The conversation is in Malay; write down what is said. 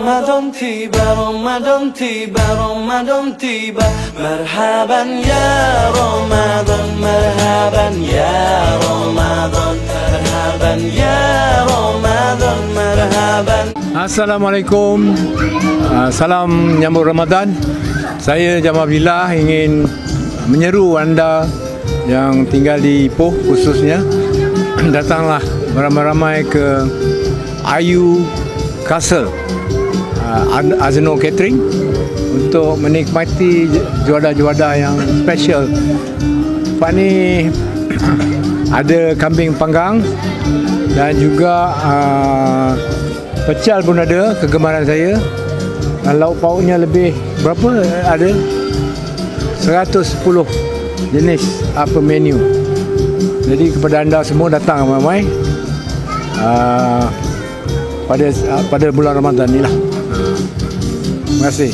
Ramadan tiba, Ramadan tiba, Ramadan tiba. Marhaban ya Ramadan, marhaban ya Ramadan, marhaban ya Ramadan, marhaban. Assalamualaikum. Salam menyambut Ramadan. Saya Jamal Billah ingin menyeru anda yang tinggal di Ipoh khususnya, datanglah beramai-ramai ke Ayu Castle Azno Catering untuk menikmati juada-juada yang special. Lepas ni ada kambing panggang dan juga pecal pun ada, kegemaran saya. Lauk pauknya lebih berapa? Ada 110 jenis apa menu. Jadi kepada anda semua datang ramai-ramai pada bulan Ramadan ni lah. Terima kasih.